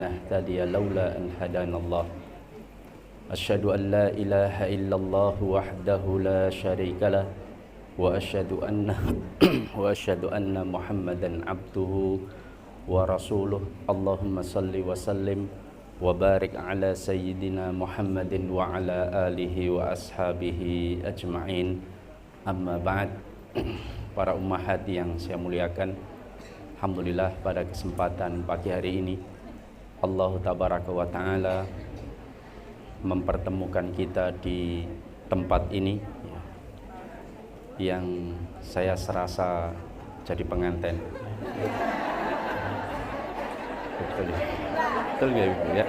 نهتدي لولا أن هدانا الله أشهد أن لا إله إلا الله وحده لا شريك له وأشهد أن محمدا عبده ورسوله اللهم صل وسلم وبارك على سيدنا محمد وعلى آله وأصحابه أجمعين أما بعد. Para ummahat yang saya muliakan, alhamdulillah pada kesempatan pagi hari ini Allah tabaraka wa ta'ala mempertemukan kita di tempat ini yang saya serasa jadi pengantin. Betul ya Ibu ya?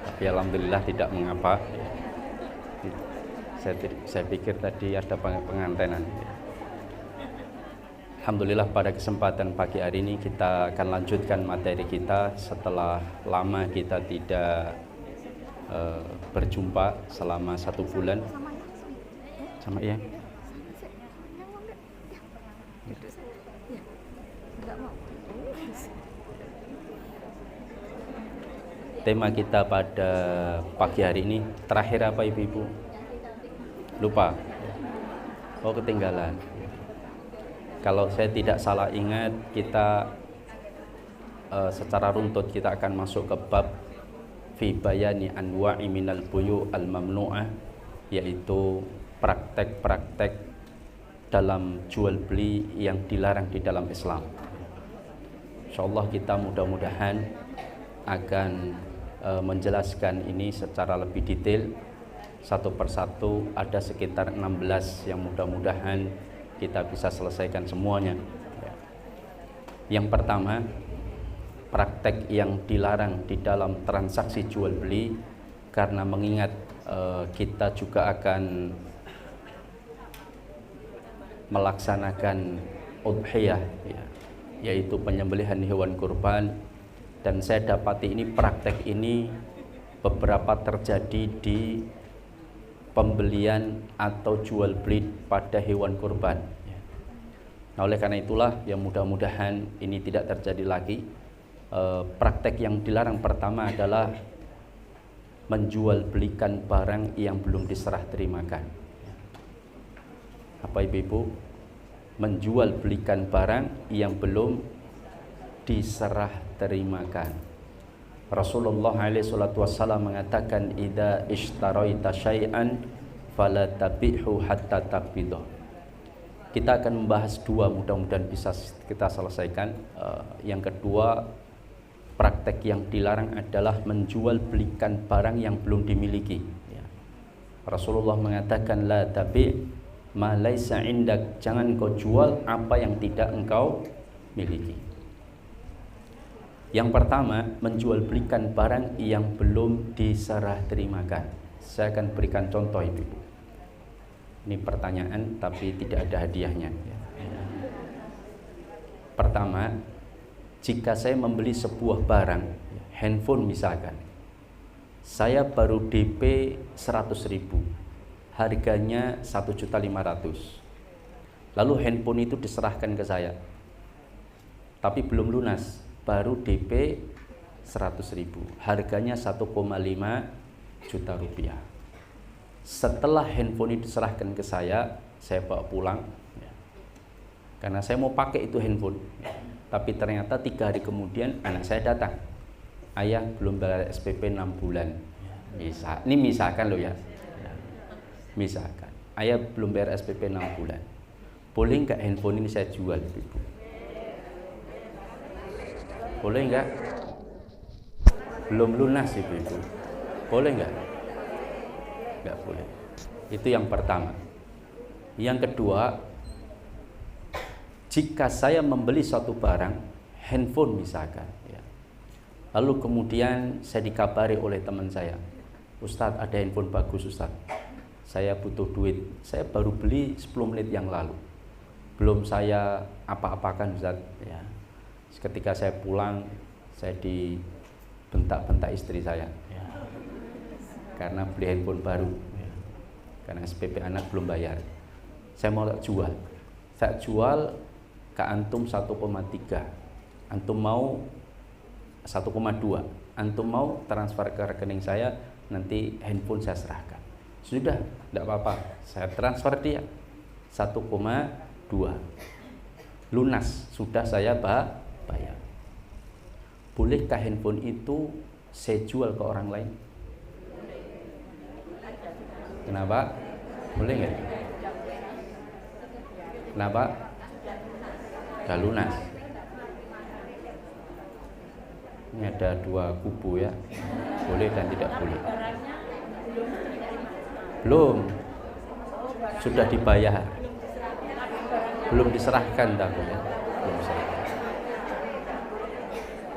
Tapi alhamdulillah tidak mengapa. Saya pikir tadi ada pengantinan. Alhamdulillah pada kesempatan pagi hari ini kita akan lanjutkan materi kita setelah lama kita tidak berjumpa selama 1 bulan. Sama ya? Tema kita pada pagi hari ini terakhir apa Ibu-ibu? Lupa? Oh, ketinggalan. Kalau saya tidak salah ingat, kita secara runtut kita akan masuk ke bab fi bayani anwa'i minal buyu' al mamnu'ah, yaitu praktek-praktek dalam jual beli yang dilarang di dalam Islam. Insyaallah kita mudah-mudahan akan menjelaskan ini secara lebih detail satu persatu. Ada sekitar 16 yang mudah-mudahan kita bisa selesaikan semuanya. Yang pertama, praktek yang dilarang di dalam transaksi jual beli, karena mengingat kita juga akan melaksanakan udhiyah, yaitu penyembelihan hewan kurban, dan saya dapati ini praktek ini beberapa terjadi di pembelian atau jual beli pada hewan kurban. Nah, oleh karena itulah yang mudah-mudahan ini tidak terjadi lagi. Praktek yang dilarang pertama adalah menjual belikan barang yang belum diserah terimakan. Apa Ibu-ibu? Menjual belikan barang yang belum diserah terimakan. Rasulullah SAW mengatakan, idza ishtaraita syai'an fala tabi'hu hatta taqbidah. Kita akan membahas 2, mudah-mudahan bisa kita selesaikan. Yang kedua, praktek yang dilarang adalah menjual belikan barang yang belum dimiliki. Rasulullah mengatakan, la tabi' ma laisa indak, jangan kau jual apa yang tidak engkau miliki. Yang pertama, menjual belikan barang yang belum diserah terimakan. Saya akan berikan contoh Ibu. Ini pertanyaan tapi tidak ada hadiahnya. Pertama, jika saya membeli sebuah barang, handphone misalkan, saya baru DP 100.000, harganya 1.500.000. Lalu handphone itu diserahkan ke saya, tapi belum lunas, baru DP 100.000, harganya 1,5 juta rupiah. Setelah handphone itu diserahkan ke saya bawa pulang, karena saya mau pakai itu handphone. Tapi ternyata 3 hari kemudian anak saya datang, ayah belum bayar SPP 6 bulan. Ini misalkan loh ya, misalkan ayah belum bayar SPP 6 bulan, boleh nggak handphone ini saya jual Ibu? Boleh nggak? Belum lunas Ibu. Boleh nggak? Nggak boleh. Itu yang pertama. Yang kedua, jika saya membeli suatu barang, handphone misalkan, lalu kemudian saya dikabari oleh teman saya, Ustadz ada handphone bagus Ustadz, saya butuh duit, saya baru beli 10 menit yang lalu, belum saya apa-apakan Ustadz. Ketika saya pulang, saya dibentak-bentak istri saya, karena beli handphone baru, karena SPP anak belum bayar. Saya mau jual, ke antum 1,3, antum mau 1,2, antum mau transfer ke rekening saya, nanti handphone saya serahkan. Sudah, tidak apa-apa, saya transfer dia 1,2, lunas, sudah saya bayar. Bolehkah handphone itu saya jual ke orang lain? Kenapa? Boleh nggak? Kenapa? Sudah lunas. Ini ada dua kubu ya, boleh dan tidak boleh. Belum, sudah dibayar, belum diserahkan takut ya. Belum diserahkan.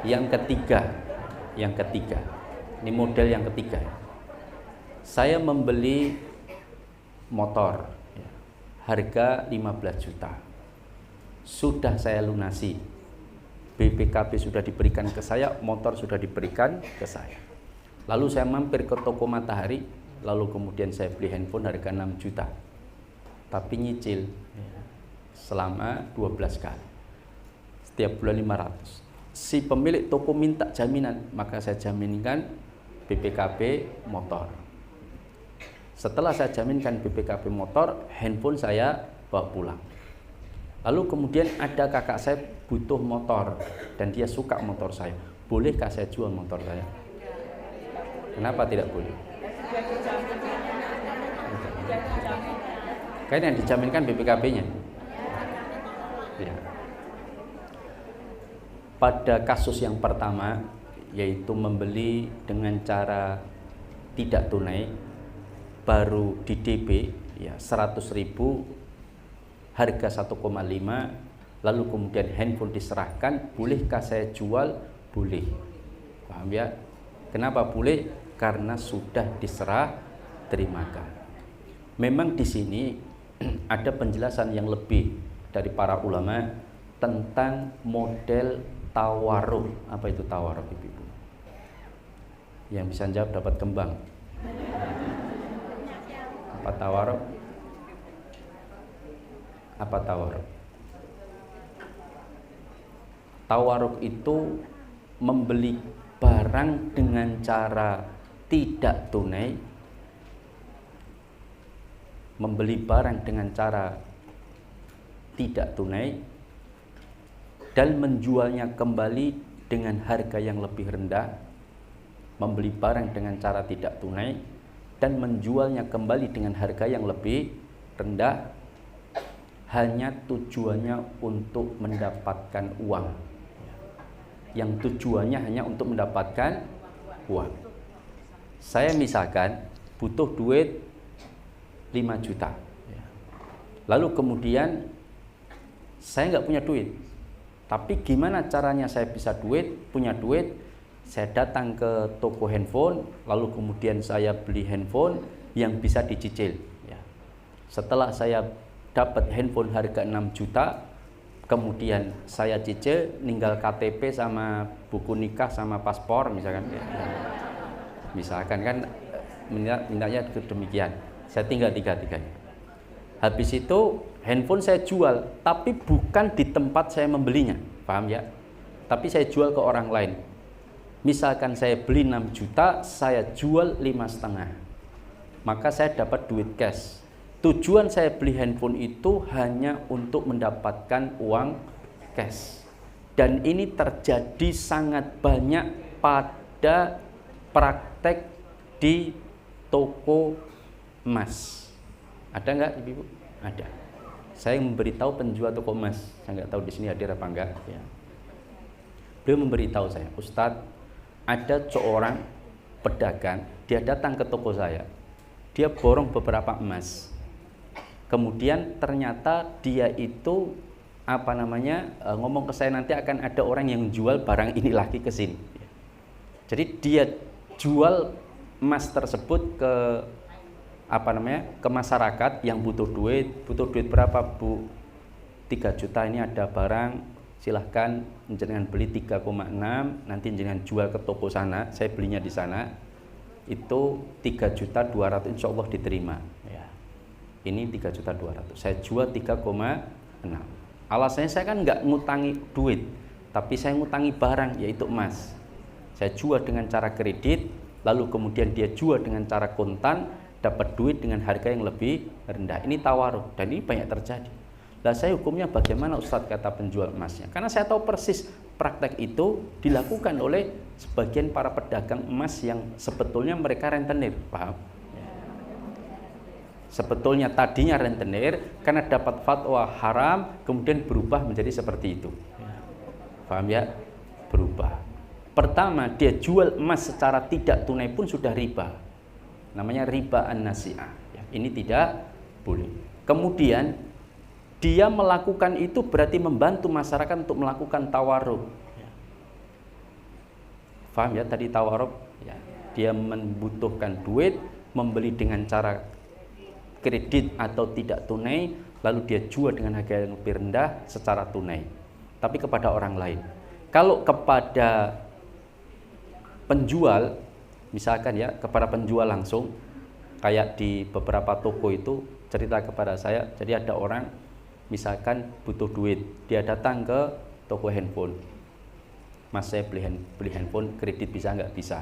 Yang ketiga, ini model yang ketiga. Saya membeli motor, ya, harga 15 juta, sudah saya lunasi, BPKB sudah diberikan ke saya, motor sudah diberikan ke saya. Lalu saya mampir ke toko Matahari, lalu kemudian saya beli handphone harga 6 juta, tapi nyicil selama 12 kali, setiap bulan 500. Si pemilik toko minta jaminan, maka saya jaminkan BPKB motor. Setelah saya jaminkan BPKB motor, handphone saya bawa pulang. Lalu kemudian ada kakak saya butuh motor dan dia suka motor saya, bolehkah saya jual motor saya? Kenapa tidak boleh? Kan yang dijaminkan BPKB-nya. Ya. Pada kasus yang pertama, yaitu membeli dengan cara tidak tunai, baru di DP ya 100.000, harga 1,5, lalu kemudian handphone diserahkan, bolehkah saya jual? Boleh. Paham ya? Kenapa boleh? Karena sudah diserah terimakan. Memang di sini ada penjelasan yang lebih dari para ulama tentang model tawaruk. Apa itu tawaruk, Ibu? Yang bisa jawab dapat kembang. Apa tawaruk? Apa tawaruk? Tawaruk itu membeli barang dengan cara tidak tunai, membeli barang dengan cara tidak tunai dan menjualnya kembali dengan harga yang lebih rendah. Membeli barang dengan cara tidak tunai dan menjualnya kembali dengan harga yang lebih rendah, hanya tujuannya untuk mendapatkan uang. Yang tujuannya hanya untuk mendapatkan uang. Saya misalkan butuh duit 5 juta, lalu kemudian saya nggak punya duit, tapi gimana caranya saya bisa punya duit? Saya datang ke toko handphone, lalu kemudian saya beli handphone yang bisa dicicil. Setelah saya dapat handphone harga 6 juta, kemudian saya cicil, ninggal KTP sama buku nikah sama paspor misalkan. Misalkan kan mintanya demikian, saya tinggal tiga-tiganya. Habis itu handphone saya jual, tapi bukan di tempat saya membelinya, paham ya? Tapi saya jual ke orang lain. Misalkan saya beli 6 juta, saya jual 5,5, maka saya dapat duit cash. Tujuan saya beli handphone itu hanya untuk mendapatkan uang cash. Dan ini terjadi sangat banyak pada praktek di toko emas. Ada nggak, Ibu? Ada. Saya memberitahu penjual toko emas, saya nggak tahu di sini hadir apa enggak. Ya. Beliau memberitahu saya, Ustadz, ada seorang pedagang, dia datang ke toko saya, dia borong beberapa emas. Kemudian ternyata dia itu ngomong ke saya, nanti akan ada orang yang jual barang ini lagi ke sini. Jadi dia jual emas tersebut ke ke masyarakat yang butuh duit berapa, Bu? 3 juta, ini ada barang, silahkan jenengan beli 3,6, nanti jenengan jual ke toko sana, saya belinya di sana, itu 3.200.000, insya Allah diterima. Ya. Ini 3.200.000, saya jual 3,6. Alasannya saya kan nggak ngutangi duit, tapi saya ngutangi barang, yaitu emas. Saya jual dengan cara kredit, lalu kemudian dia jual dengan cara kontan, dapat duit dengan harga yang lebih rendah. Ini tawaruh, dan ini banyak terjadi. Lah saya hukumnya bagaimana Ustadz, kata penjual emasnya? Karena saya tahu persis praktek itu dilakukan oleh sebagian para pedagang emas yang sebetulnya mereka rentenir, paham? Sebetulnya tadinya rentenir, karena dapat fatwa haram, kemudian berubah menjadi seperti itu. Paham ya? Berubah. Pertama, dia jual emas secara tidak tunai pun sudah riba. Namanya riba an-nasi'ah. Ini tidak boleh. Kemudian, dia melakukan itu berarti membantu masyarakat untuk melakukan tawarruk. Paham ya? Tadi tawarruk, ya. Dia membutuhkan duit, membeli dengan cara kredit atau tidak tunai, lalu dia jual dengan harga yang lebih rendah secara tunai, tapi kepada orang lain. Kalau kepada penjual, misalkan ya, kepada penjual langsung, kayak di beberapa toko itu cerita kepada saya, jadi ada orang misalkan butuh duit, dia datang ke toko handphone, Mas saya beli handphone, kredit bisa nggak? Bisa.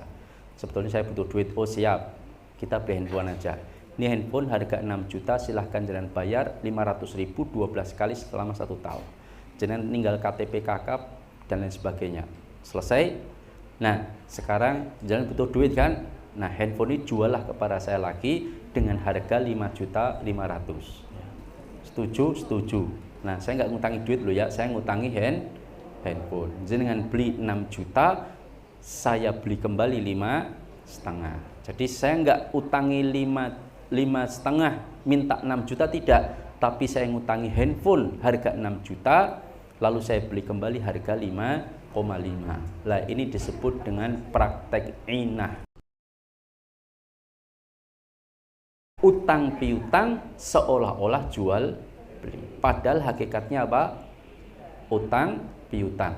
Sebetulnya saya butuh duit. Oh siap, kita beli handphone aja. Ini handphone harga 6 juta, silahkan jangan bayar 500.000 12 kali selama 1 tahun. Jangan tinggal KTP kakap dan lain sebagainya. Selesai. Nah sekarang jangan butuh duit kan? Nah handphone ini jualah kepada saya lagi dengan harga 5.500.000. Setuju? Setuju. Nah saya nggak ngutangi duit loh ya, saya ngutangi handphone. Jangan beli 6 juta, saya beli kembali 5,5. Jadi saya nggak utangi 5,5, minta 6 juta tidak, tapi saya ngutangi handphone harga 6 juta, lalu saya beli kembali harga 5,5. Lah ini disebut dengan praktek inah. Utang piutang seolah-olah jual beli. Padahal hakikatnya apa? Utang piutang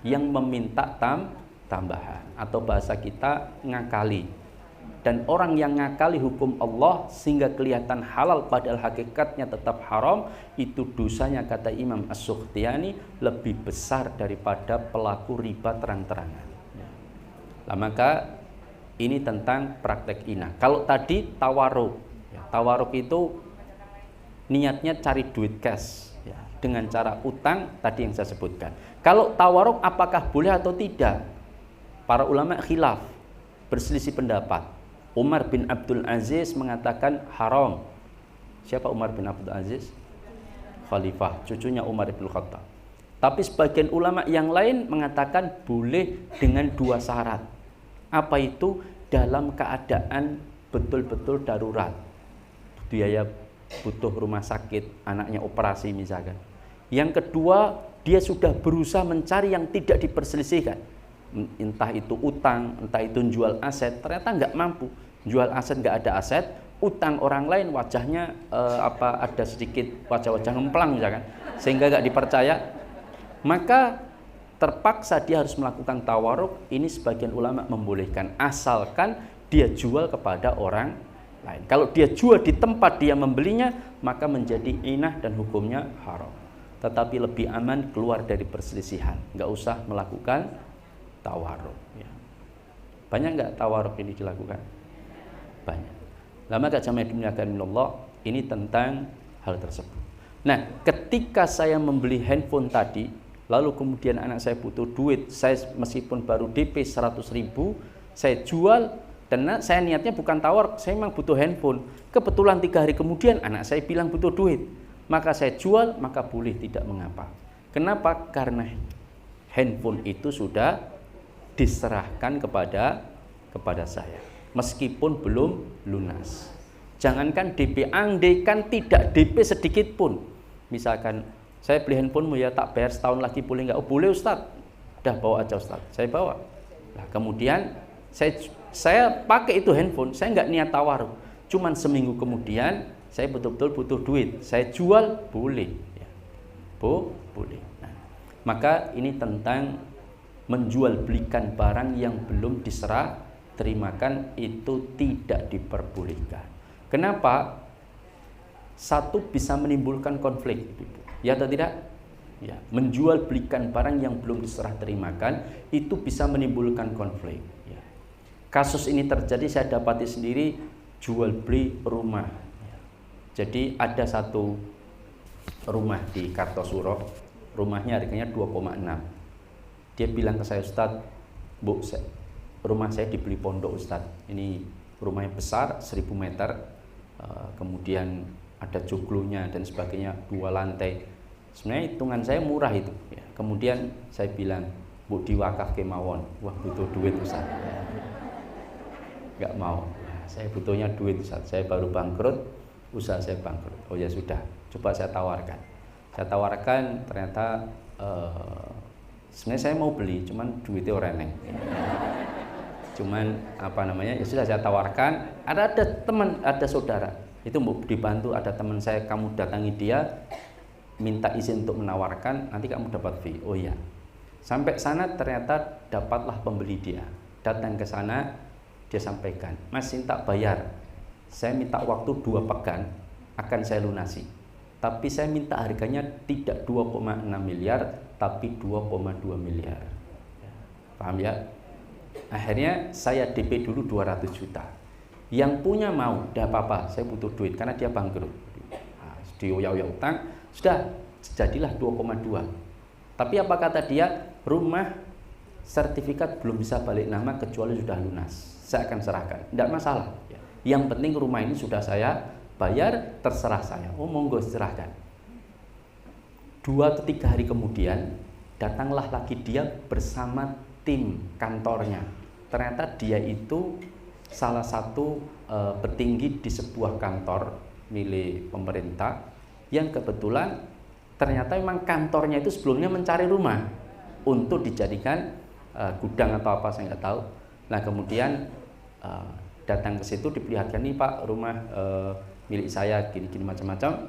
yang meminta tambahan, atau bahasa kita ngakali. Dan orang yang ngakali hukum Allah sehingga kelihatan halal padahal hakikatnya tetap haram, itu dosanya kata Imam As-Sukhtiyani lebih besar daripada pelaku riba terang-terangan. Nah, maka ini tentang praktek inah. Kalau tadi tawaruk, ya, tawaruk itu niatnya cari duit cash, ya, dengan cara utang tadi yang saya sebutkan. Kalau tawaruk apakah boleh atau tidak? Para ulama khilaf, berselisih pendapat. Umar bin Abdul Aziz mengatakan haram. Siapa Umar bin Abdul Aziz? Khalifah, cucunya Umar bin Khattab. Tapi sebagian ulama yang lain mengatakan boleh dengan 2 syarat. Apa itu? Dalam keadaan betul-betul darurat. Biaya butuh rumah sakit, anaknya operasi misalkan. Yang kedua, dia sudah berusaha mencari yang tidak diperselisihkan. Entah itu utang, entah itu jual aset, ternyata nggak mampu. Jual aset nggak ada aset, utang orang lain wajahnya ada sedikit wajah-wajah ngemplang misalkan, sehingga nggak dipercaya. Maka terpaksa dia harus melakukan tawaruk. Ini sebagian ulama membolehkan, asalkan dia jual kepada orang lain. Kalau dia jual di tempat dia membelinya, maka menjadi inah dan hukumnya haram. Tetapi lebih aman keluar dari perselisihan, nggak usah melakukan tawaruk. Ya. Banyak nggak tawaruk ini dilakukan? Banyak. Lama gak jamaah dimuliakan Allah, ini tentang hal tersebut. Nah, ketika saya membeli handphone tadi, lalu kemudian anak saya butuh duit, saya meskipun baru DP 100.000, saya jual, dan saya niatnya bukan tawar, saya memang butuh handphone. Kebetulan 3 hari kemudian anak saya bilang butuh duit, maka saya jual, maka boleh, tidak mengapa. Kenapa? Karena handphone itu sudah diserahkan kepada saya, meskipun belum lunas. Jangankan DP, andaikan tidak DP sedikit pun. Misalkan saya beli handphonemu ya, tak bayar setahun lagi boleh nggak? Oh boleh Ustadz. Dah bawa aja Ustadz. Saya bawa. Nah, kemudian saya pakai itu handphone, saya nggak niat tawaruk. Cuman seminggu kemudian saya betul-betul butuh duit, saya jual, boleh. Ya. Boleh. Nah, maka ini tentang menjual belikan barang yang belum diserah terimakan, itu tidak diperbolehkan. Kenapa? Satu, bisa menimbulkan konflik, ya atau tidak? ya, menjual belikan barang yang belum diserah terimakan itu bisa menimbulkan konflik. Ya. Kasus ini terjadi saya dapati sendiri jual beli rumah. Ya. Jadi ada satu rumah di Kartosuro, rumahnya harganya 2,6. Dia bilang ke saya, Ustadz, Bu, rumah saya dibeli pondok Ustadz. Ini rumahnya besar, 1000 meter, kemudian ada joglonya dan sebagainya, 2 lantai. Sebenarnya hitungan saya murah itu. Ya. Kemudian saya bilang, Bu, diwakaf kemawon. Wah, butuh duit Ustadz. Nggak mau. Nah, saya butuhnya duit Ustadz. Saya baru bangkrut, usaha saya bangkrut. Oh ya sudah, coba saya tawarkan. Saya tawarkan, ternyata sebenarnya saya mau beli, cuman duitnya orang neng. Cuman ya sudah saya tawarkan. Ada teman, ada saudara, itu mau dibantu. Ada teman saya, kamu datangi dia, minta izin untuk menawarkan, nanti kamu dapat fee. Oh iya. Sampai sana ternyata dapatlah pembeli dia. Datang ke sana, dia sampaikan, Mas minta bayar. Saya minta waktu 2 pekan, akan saya lunasi. Tapi saya minta harganya tidak 2,6 miliar, tapi 2,2 miliar. Paham ya? Akhirnya saya DP dulu 200 juta. Yang punya mau, tidak apa-apa, saya butuh duit karena dia bangkrut. Nah, dioyak-oyak utang, sudah jadilah 2,2. Tapi apa kata dia? Rumah sertifikat belum bisa balik nama kecuali sudah lunas. Saya akan serahkan, tidak masalah. Yang penting rumah ini sudah saya bayar, terserah saya. Oh monggo serahkan. 2 atau 3 hari kemudian datanglah lagi dia bersama tim kantornya. Ternyata dia itu salah satu petinggi di sebuah kantor milik pemerintah yang kebetulan ternyata memang kantornya itu sebelumnya mencari rumah untuk dijadikan gudang atau apa, saya nggak tahu. Nah kemudian datang ke situ, diperlihatkan, nih Pak, rumah milik saya gini-gini macam-macam.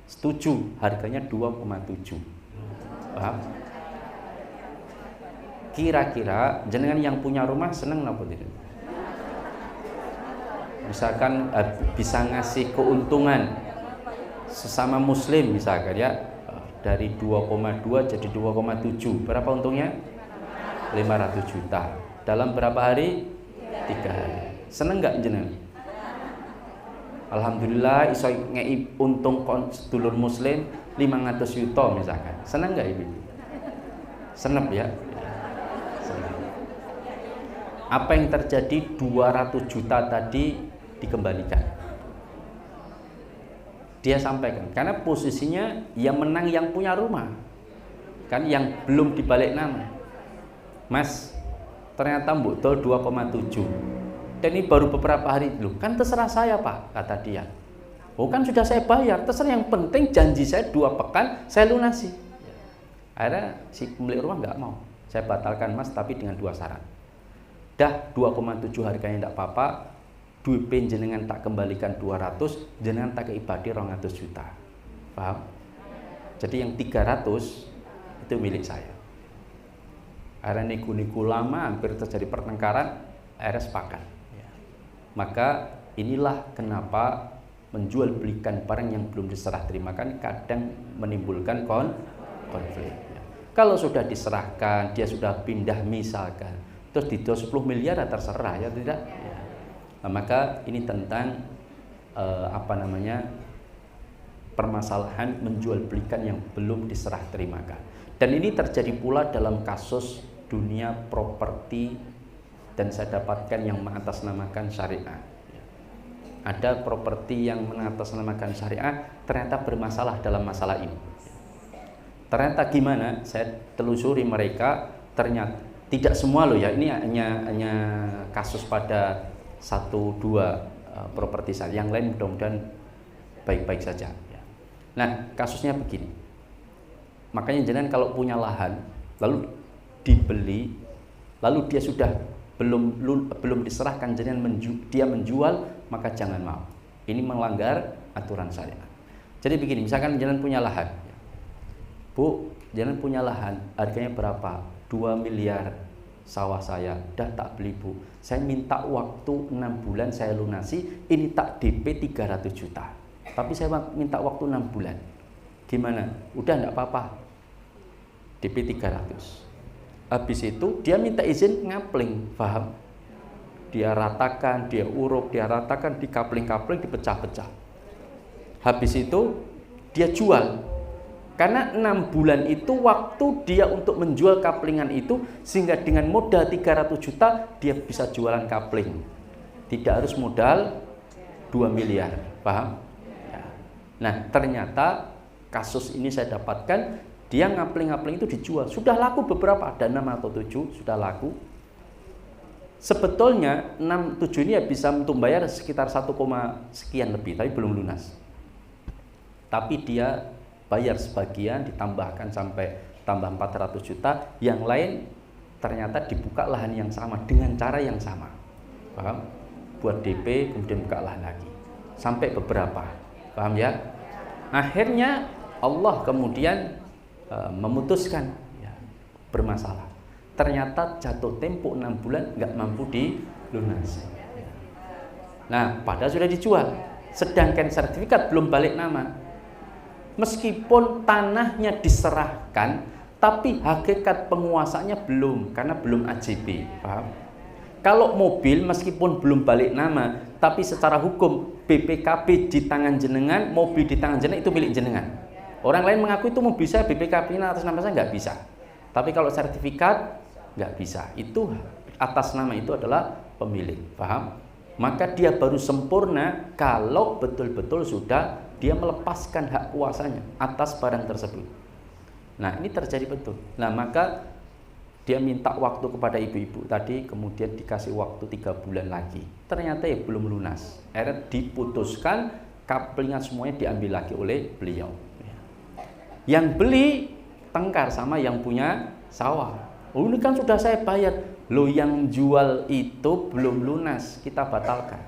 Setuju, harganya 2,7. Paham? Kira-kira jenengan yang punya rumah seneng apa tidak? Misalkan bisa ngasih keuntungan sesama muslim misalkan ya, dari 2,2 jadi 2,7. Berapa untungnya? 500 juta. Dalam berapa hari? 3 hari. Seneng nggak jenengan? Alhamdulillah iso ngei untung sedulur muslim 500 juta misalkan. Seneng nggak ibu? Senep ya? Senep. Apa yang terjadi? 200 juta tadi dikembalikan. Dia sampaikan, karena posisinya yang menang yang punya rumah, kan yang belum dibalik nama. Mas, ternyata mbok dol 2,7. Dan ini baru beberapa hari dulu. Kan terserah saya Pak, kata dia. Oh kan sudah saya bayar, terserah, yang penting janji saya 2 pekan saya lunasi. Akhirnya si pemilik rumah nggak mau. Saya batalkan Mas, tapi dengan 2 syarat. Dah 2,7 harganya tidak apa-apa, duit jenengan tak kembalikan 200, jenengan tak keibadi 200 juta. Paham? Jadi yang 300 itu milik saya. Akhirnya nego-nego lama, hampir terjadi pertengkaran, akhirnya sepakat. Maka inilah kenapa menjual belikan barang yang belum diserah terimakan kadang menimbulkan konflik. Kalau sudah diserahkan, dia sudah pindah misalkan, terus dijual 10 miliar ya terserah ya tidak. Nah, maka ini tentang permasalahan menjual belikan yang belum diserah terimakan. Dan ini terjadi pula dalam kasus dunia properti, dan saya dapatkan yang mengatasnamakan syariah. Ada properti yang mengatasnamakan syariah ternyata bermasalah dalam masalah ini. Ternyata gimana? Saya telusuri mereka, ternyata tidak semua loh ya. Ini hanya kasus pada 1-2 properti saja. Yang lain mudah-mudahan baik-baik saja. Nah kasusnya begini. Makanya jangan kalau punya lahan lalu dibeli, lalu dia sudah belum diserahkan, dia menjual, maka jangan mau. Ini melanggar aturan syariat. Jadi begini, misalkan jangan punya lahan, Bu, jangan punya lahan, harganya berapa? 2 miliar sawah saya, dah tak beli Bu. Saya minta waktu 6 bulan saya lunasi, ini tak DP 300 juta. Tapi saya minta waktu 6 bulan. Gimana? Udah enggak apa-apa. DP 300. Habis itu dia minta izin ngapling, paham? Dia ratakan, dia uruk, dia ratakan, dikapling-kapling, dipecah-pecah. Habis itu dia jual. Karena 6 bulan itu waktu dia untuk menjual kaplingan itu, sehingga dengan modal 300 juta dia bisa jualan kapling. Tidak harus modal 2 miliar, paham? Ya. Nah, ternyata kasus ini saya dapatkan, dia ngapling-ngapling itu dijual. Sudah laku beberapa, ada 6 atau 7 sudah laku. Sebetulnya 6-7 ini ya bisa untuk bayar sekitar 1, sekian lebih, tapi belum lunas. Tapi dia bayar sebagian, ditambahkan sampai tambah 400 juta, yang lain ternyata dibuka lahan yang sama dengan cara yang sama, paham? Buat DP kemudian buka lahan lagi sampai beberapa, paham ya? Akhirnya Allah kemudian memutuskan ya, bermasalah. Ternyata jatuh tempo 6 bulan nggak mampu dilunasi. Nah, padahal sudah dijual, sedangkan sertifikat belum balik nama. Meskipun tanahnya diserahkan, tapi hakikat penguasanya belum, karena belum AJB, paham? Kalau mobil meskipun belum balik nama, tapi secara hukum BPKB di tangan jenengan, mobil di tangan jenengan, itu milik jenengan. Orang lain mengaku itu mobil saya, BPKB-nya atas nama saya, nggak bisa. Tapi kalau sertifikat nggak bisa, itu atas nama itu adalah pemilik, paham? Maka dia baru sempurna kalau betul-betul sudah dia melepaskan hak kuasanya atas barang tersebut. Nah, ini terjadi betul. Nah, maka dia minta waktu kepada ibu-ibu tadi, kemudian dikasih waktu 3 bulan lagi. Ternyata ya belum lunas. Akhirnya diputuskan, kaplingnya semuanya diambil lagi oleh beliau. Yang beli tengkar sama yang punya sawah. Oh, ini kan sudah saya bayar. Loh, yang jual itu belum lunas, kita batalkan.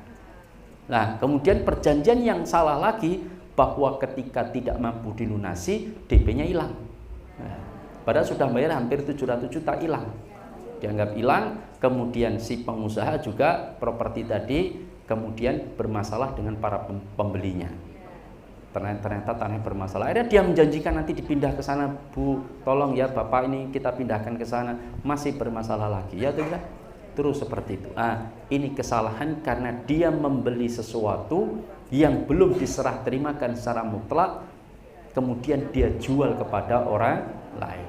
Nah, kemudian perjanjian yang salah lagi, bahwa ketika tidak mampu dilunasi, DP-nya hilang. Nah, padahal sudah bayar hampir 700 juta, hilang. Dianggap hilang, kemudian si pengusaha juga properti tadi kemudian bermasalah dengan para pembelinya. Ternyata tanah bermasalah. Akhirnya dia menjanjikan nanti dipindah ke sana, Bu, tolong ya Bapak, ini kita pindahkan ke sana. Masih bermasalah lagi, ya tidak? Terus seperti itu. Ini kesalahan karena dia membeli sesuatu yang belum diserah terimakan secara mutlak, kemudian dia jual kepada orang lain.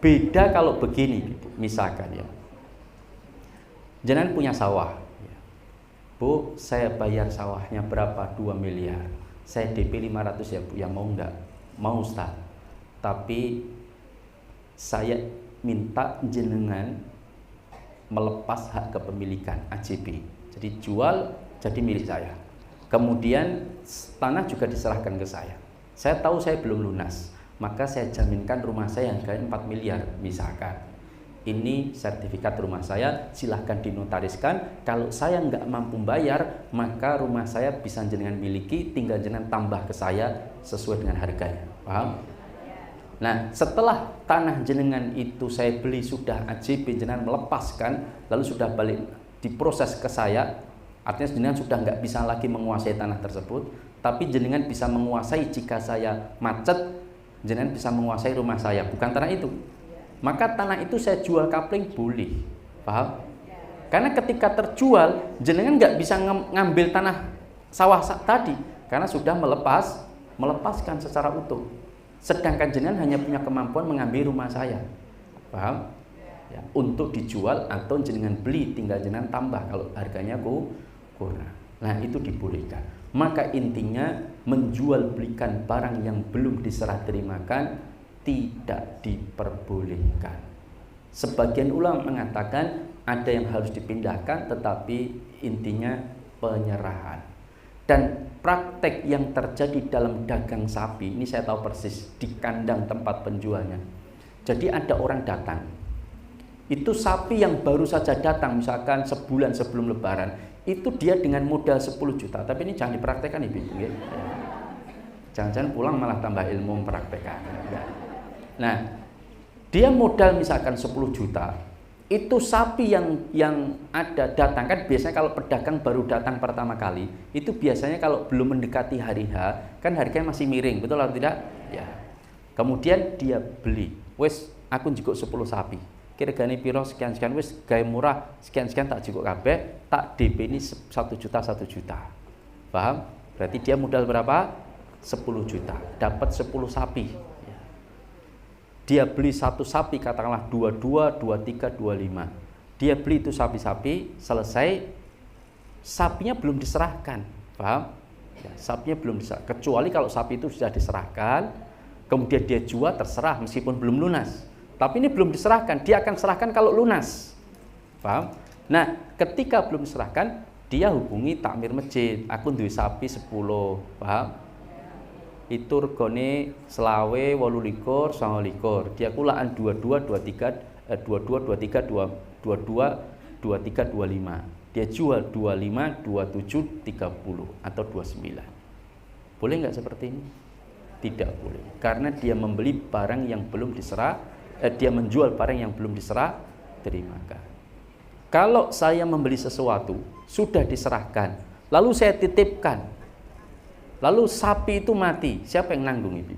Beda kalau begini, misalkan ya, jenengan punya sawah, Bu, saya bayar sawahnya berapa? 2 miliar. Saya DP 500 ya Bu, ya mau enggak? Mau Ustaz. Tapi saya minta jenengan melepas hak kepemilikan AJB. Jadi jual jadi milik saya. Kemudian tanah juga diserahkan ke saya. Saya tahu saya belum lunas, maka saya jaminkan rumah saya harganya 4 miliar misalkan. Ini sertifikat rumah saya, silahkan dinotariskan. Kalau saya nggak mampu bayar, maka rumah saya bisa jenengan miliki, tinggal jenengan tambah ke saya sesuai dengan harganya. Paham? Nah, setelah tanah jenengan itu saya beli sudah AJB, jenengan melepaskan, lalu sudah balik diproses ke saya, artinya jenengan sudah nggak bisa lagi menguasai tanah tersebut, tapi jenengan bisa menguasai jika saya macet, jenengan bisa menguasai rumah saya, bukan tanah itu. Maka tanah itu saya jual kapling boleh, paham? Karena ketika terjual, jenengan nggak bisa ngambil tanah sawah tadi, karena sudah melepaskan secara utuh. Sedangkan jenengan hanya punya kemampuan mengambil rumah saya, paham? Ya, untuk dijual atau jenengan beli, tinggal jenengan tambah kalau harganya kurang. Nah, itu dibolehkan. Maka intinya menjual belikan barang yang belum diserah terimakan tidak diperbolehkan. Sebagian ulama mengatakan ada yang harus dipindahkan, tetapi intinya penyerahan. Dan praktek yang terjadi dalam dagang sapi, ini saya tahu persis di kandang tempat penjualnya. Jadi ada orang datang, itu sapi yang baru saja datang, misalkan sebulan sebelum lebaran, itu dia dengan modal 10 juta. Tapi ini jangan dipraktekkan ibu-ibu ya. Jangan-jangan pulang malah tambah ilmu mempraktekkan. Nah, dia modal misalkan 10 juta, itu sapi yang ada datang, kan biasanya kalau pedagang baru datang pertama kali, itu biasanya kalau belum mendekati hari H, kan harganya masih miring, betul atau tidak? Ya. Kemudian dia beli, wes aku njikuk 10 sapi. Regane piro sekian-sekian wis gawe murah, sekian-sekian tak jikuk kabeh, tak DP ini 1 juta 1 juta. Paham? Berarti dia modal berapa? 10 juta, dapat 10 sapi. Dia beli satu sapi katakanlah 22, 23, 25. Dia beli itu sapi-sapi, selesai sapinya belum diserahkan. Paham? Ya, sapinya belum diserahkan. Kecuali kalau sapi itu sudah diserahkan, kemudian dia jual terserah meskipun belum lunas. Tapi ini belum diserahkan, dia akan serahkan kalau lunas. Paham? Nah, ketika belum diserahkan, dia hubungi takmir masjid. Aku duwe sapi 10, paham? Itu regane selawe 28 29. Dia kulaan 22 23 25. Dia jual 25 27 30 atau 29. Boleh nggak seperti ini? Tidak boleh. Karena dia membeli barang yang belum diserah. Dia menjual barang yang belum diserah terimakan. Kalau saya membeli sesuatu sudah diserahkan, lalu saya titipkan, lalu sapi itu mati, siapa yang nanggung ibu?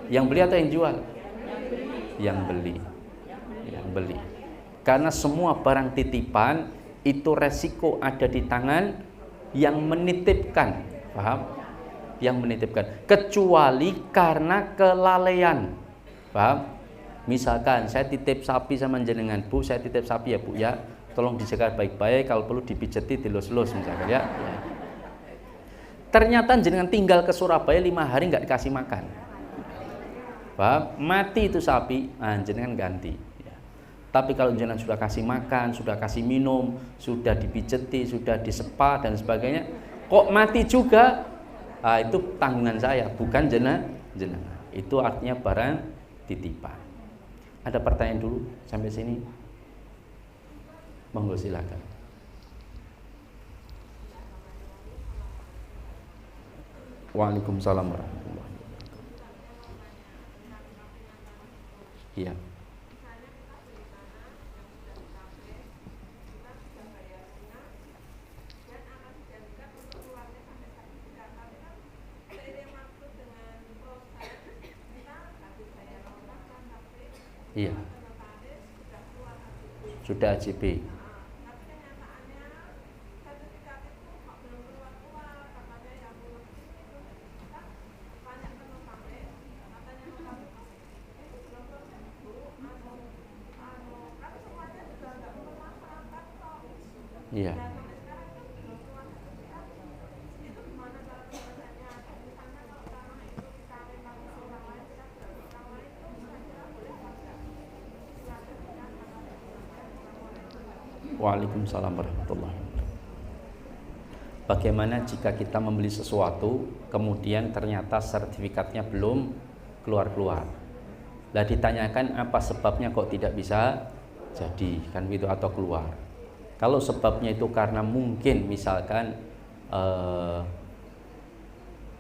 Yang beli atau yang jual? Yang beli. Yang beli. Karena semua barang titipan itu resiko ada di tangan yang menitipkan, paham? Yang menitipkan, kecuali karena kelalaian. Paham? Misalkan saya titip sapi sama jenengan, Bu, saya titip sapi ya Bu ya, tolong dijaga baik-baik, kalau perlu dipijeti dilus-lus misalkan ya. Ternyata jenengan tinggal ke Surabaya 5 hari nggak dikasih makan. Paham? Mati itu sapi, jenengan ganti ya. Tapi kalau jenengan sudah kasih makan, sudah kasih minum, sudah dipijeti, sudah disepa dan sebagainya, kok mati juga, itu tanggungan saya, bukan jenengan. Itu artinya barang titipan. Ada pertanyaan dulu sampai sini? Monggo silakan. Waalaikumsalam warahmatullahi wabarakatuh. Iya. Iya. Sudah AJB. Iya. Waalaikumsalam warahmatullahi wabarakatuh. Bagaimana jika kita membeli sesuatu kemudian ternyata sertifikatnya belum keluar-keluar? Lah ditanyakan apa sebabnya kok tidak bisa jadi kan gitu atau keluar. Kalau sebabnya itu karena mungkin misalkan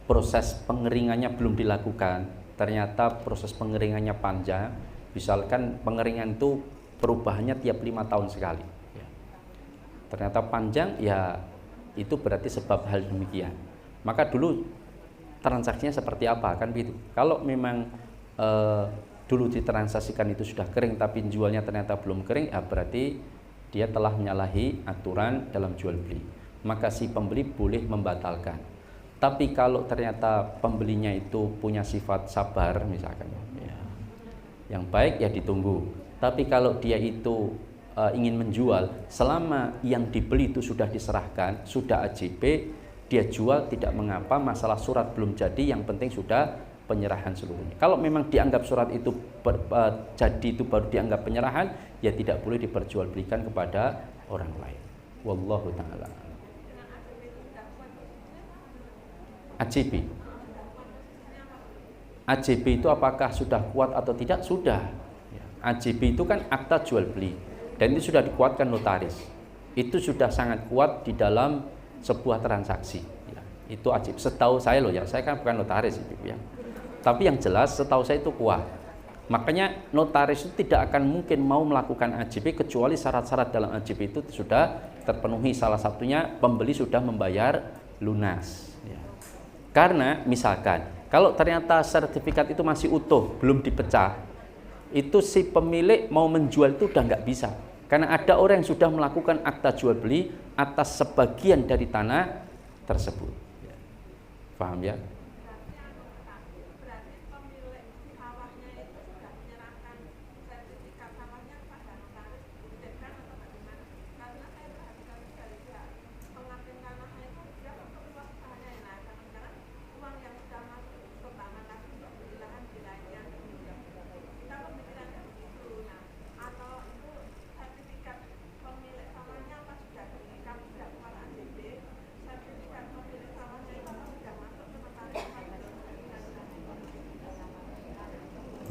proses pengeringannya belum dilakukan, ternyata proses pengeringannya panjang, misalkan pengeringan itu perubahannya tiap 5 tahun sekali. Ternyata panjang, ya itu berarti sebab hal demikian. Maka dulu transaksinya seperti apa kan begitu. Kalau memang dulu ditransaksikan itu sudah kering tapi jualnya ternyata belum kering, ya berarti dia telah menyalahi aturan dalam jual beli. Maka si pembeli boleh membatalkan. Tapi kalau ternyata pembelinya itu punya sifat sabar misalkan, ya, yang baik ya ditunggu. Tapi kalau dia itu ingin menjual, selama yang dibeli itu sudah diserahkan, sudah AJB, dia jual tidak mengapa, masalah surat belum jadi, yang penting sudah penyerahan seluruhnya. Kalau memang dianggap surat itu jadi itu baru dianggap penyerahan, ya tidak boleh diperjualbelikan kepada orang lain. Wallahu ta'ala. AJB. AJB itu apakah sudah kuat atau tidak? Sudah. AJB itu kan akta jual beli. Dan itu sudah dikuatkan notaris. Itu sudah sangat kuat di dalam sebuah transaksi. Ya, itu AJB. Setahu saya loh ya, saya kan bukan notaris Ibu ya. Tapi yang jelas setahu saya itu kuat. Makanya notaris itu tidak akan mungkin mau melakukan AJB kecuali syarat-syarat dalam AJB itu sudah terpenuhi. Salah satunya pembeli sudah membayar lunas. Ya. Karena misalkan Kalau ternyata sertifikat itu masih utuh, belum dipecah, itu si pemilik mau menjual itu udah nggak bisa. Karena ada orang yang sudah melakukan akta jual beli atas sebagian dari tanah tersebut. Paham ya?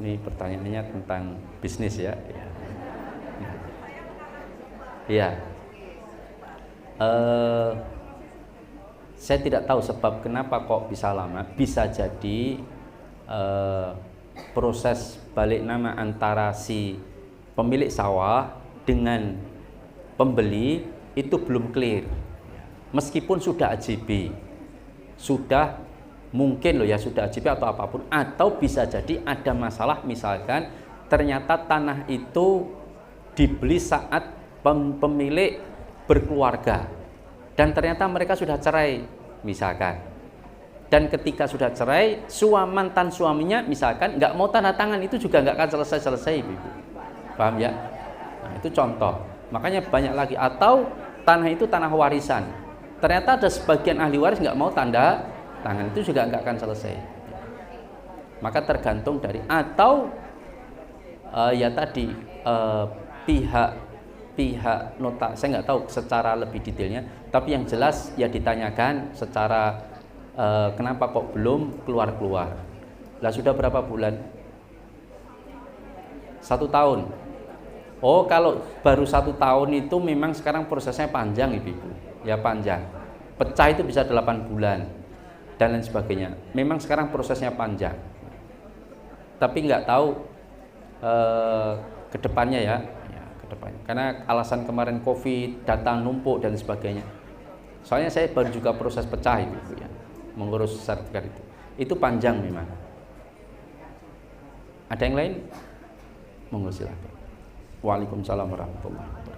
Ini pertanyaannya tentang bisnis ya. Iya. Saya tidak tahu sebab kenapa kok bisa lama. Bisa jadi proses balik nama antara si pemilik sawah dengan pembeli itu belum clear. Meskipun sudah AJB, sudah mungkin loh ya sudah AJB atau apapun, atau bisa jadi ada masalah, misalkan ternyata tanah itu dibeli saat pemilik berkeluarga dan ternyata mereka sudah cerai misalkan, dan ketika sudah cerai mantan suaminya misalkan nggak mau tanda tangan, itu juga nggak akan selesai Ibu. Paham ya? Nah, itu contoh. Makanya banyak lagi. Atau tanah itu tanah warisan, ternyata ada sebagian ahli waris nggak mau tanda tangan, itu juga nggak akan selesai. Maka tergantung dari, atau ya tadi pihak nota, saya nggak tahu secara lebih detailnya, tapi yang jelas ya ditanyakan secara kenapa kok belum keluar. Lah sudah berapa bulan? 1 tahun. Oh, kalau baru 1 tahun itu memang sekarang prosesnya panjang Ibu. Ya panjang. Pecah itu bisa 8 bulan. Dan lain sebagainya. Memang sekarang prosesnya panjang. Tapi nggak tahu kedepannya ya kedepannya. Karena alasan kemarin COVID, data numpuk dan sebagainya. Soalnya saya baru juga proses pecah Ibu ya, mengurus sertifikat itu. Itu panjang memang. Ada yang lain? Monggo silakan. Waalaikumsalam warahmatullahi wabarakatuh.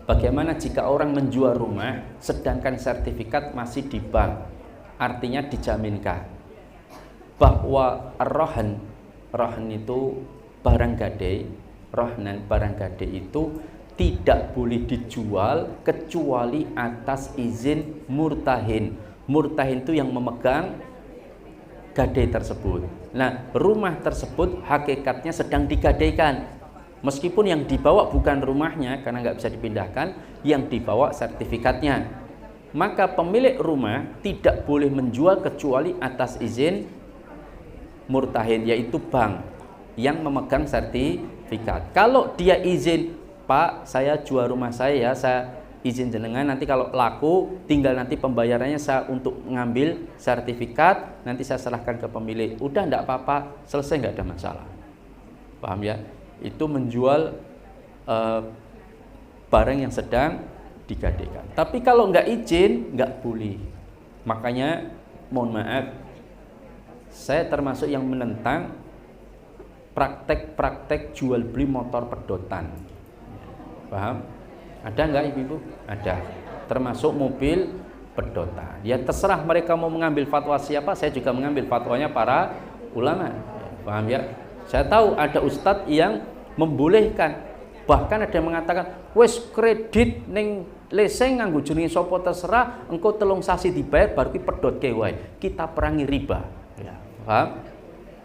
Bagaimana jika orang menjual rumah sedangkan sertifikat masih di bank, artinya dijaminkan bahwa rohan itu barang gade, rohnan barang gade itu tidak boleh dijual kecuali atas izin murtahin. Murtahin itu yang memegang gade tersebut. Nah, rumah tersebut hakikatnya sedang digadaikan. Meskipun yang dibawa bukan rumahnya karena nggak bisa dipindahkan, yang dibawa sertifikatnya. Maka pemilik rumah tidak boleh menjual kecuali atas izin murtahin, yaitu bank yang memegang sertifikat. Kalau dia izin, Pak, saya jual rumah saya ya, saya izin jenengan, nanti kalau laku tinggal nanti pembayarannya saya untuk mengambil sertifikat, nanti saya serahkan ke pemilik. Udah enggak apa-apa, selesai, nggak ada masalah. Paham ya? Itu menjual barang yang sedang digadaikan. Tapi kalau nggak izin, nggak boleh. Makanya mohon maaf, saya termasuk yang menentang praktek-praktek jual beli motor pedotan. Paham? Ada nggak Ibu? Ada. Termasuk mobil pedotan. Ya terserah mereka mau mengambil fatwa siapa, saya juga mengambil fatwanya para ulama. Paham ya? Saya tahu ada ustadz yang membolehkan, bahkan ada yang mengatakan wes kredit ning leseng nganggo jenenge sapa terserah, engko 3 sasi dibayar baru ki pedot wae. Kita perangi riba. Ya, paham?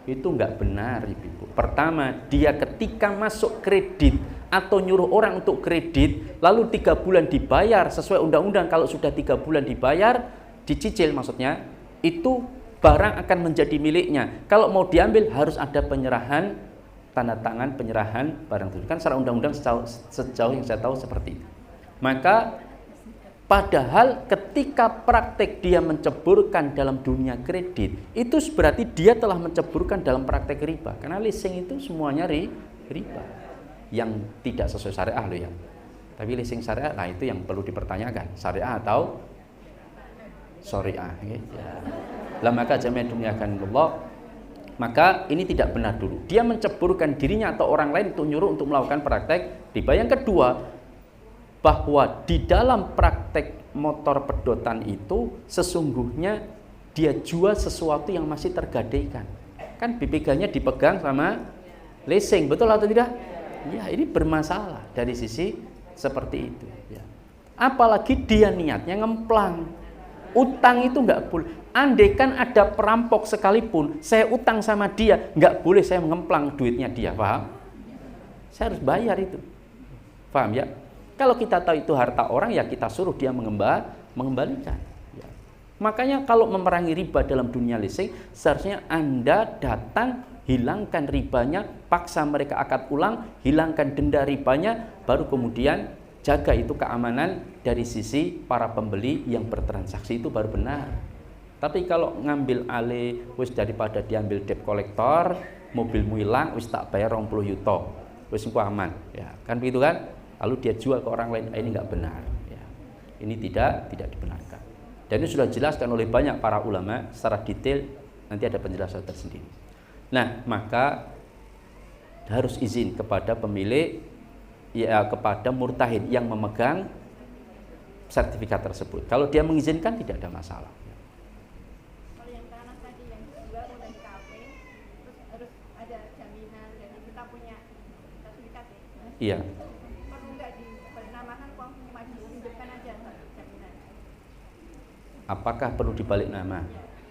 Itu enggak benar Ibu. Pertama, dia ketika masuk kredit atau nyuruh orang untuk kredit lalu 3 bulan dibayar sesuai undang-undang, kalau sudah 3 bulan dibayar, dicicil maksudnya, itu barang akan menjadi miliknya. Kalau mau diambil harus ada penyerahan, tanda tangan penyerahan barang itu. Kan secara undang-undang sejauh yang saya tahu seperti itu. Maka padahal ketika praktek dia menceburkan dalam dunia kredit, itu berarti dia telah menceburkan dalam praktek riba. Karena leasing itu semuanya riba yang tidak sesuai syariah loh ya. Tapi leasing syariah, nah itu yang perlu dipertanyakan, syariah atau syariah. Ya. Lah maka jami'an Allah, maka ini tidak benar dulu. Dia menceburkan dirinya atau orang lain untuk nyuruh untuk melakukan praktek riba. Yang kedua, bahwa di dalam praktek motor pedotan itu sesungguhnya dia jual sesuatu yang masih tergadaikan. Kan BPK-nya dipegang sama leasing, betul atau tidak? Ya, ini bermasalah dari sisi seperti itu. Ya. Apalagi dia niatnya ngemplang. Utang itu nggak boleh. Andai kan ada perampok sekalipun, saya utang sama dia, nggak boleh saya ngemplang duitnya dia, paham? Saya harus bayar itu, paham ya? Kalau kita tahu itu harta orang, ya kita suruh dia mengembalikan. Ya. Makanya kalau memerangi riba dalam dunia leasing, seharusnya Anda datang, hilangkan ribanya, paksa mereka akad ulang, hilangkan denda ribanya, baru kemudian jaga itu keamanan dari sisi para pembeli yang bertransaksi, itu baru benar. Tapi kalau ngambil alih, wis daripada diambil debt collector, mobilmu hilang, wis tak bayar 20 juta, wis engko aman, ya kan begitu kan? Lalu dia jual ke orang lain, ini nggak benar. Ya. Ini tidak dibenarkan. Dan ini sudah dijelaskan oleh banyak para ulama secara detail, nanti ada penjelasan tersendiri. Nah, maka harus izin kepada pemilik, ya kepada murtahin yang memegang sertifikat tersebut. Kalau dia mengizinkan tidak ada masalah. Kalau yang tanah tadi yang jual udah di kafe, terus harus ada jaminan dan kita punya sertifikat ya? Iya. Perlu nggak dibernamakan uang pinjamkan aja jaminan? Apakah perlu dibalik nama?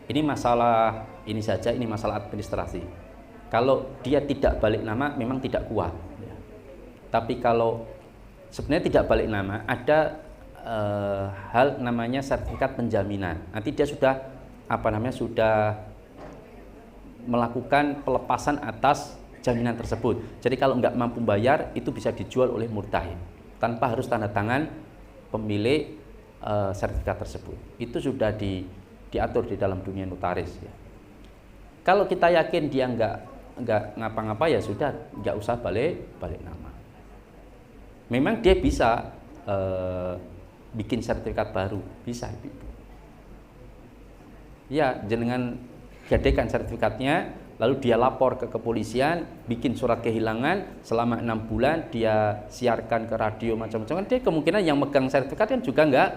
Ini masalah ini saja, ini masalah administrasi. Kalau dia tidak balik nama memang tidak kuat. Ya. Tapi kalau sebenarnya tidak balik nama, ada hal namanya sertifikat penjaminan. Nanti dia sudah sudah melakukan pelepasan atas jaminan tersebut. Jadi kalau nggak mampu bayar itu bisa dijual oleh murtahin tanpa harus tanda tangan pemilik sertifikat tersebut. Itu sudah diatur di dalam dunia notaris ya. Kalau kita yakin dia nggak ngapa-ngapa ya sudah, nggak usah balik nama. Memang dia bisa bikin sertifikat baru, bisa Ibu. Ya, jenengan gadekan sertifikatnya, lalu dia lapor ke kepolisian, bikin surat kehilangan selama 6 bulan, dia siarkan ke radio macam-macam. Dia kemungkinan yang megang sertifikat kan juga nggak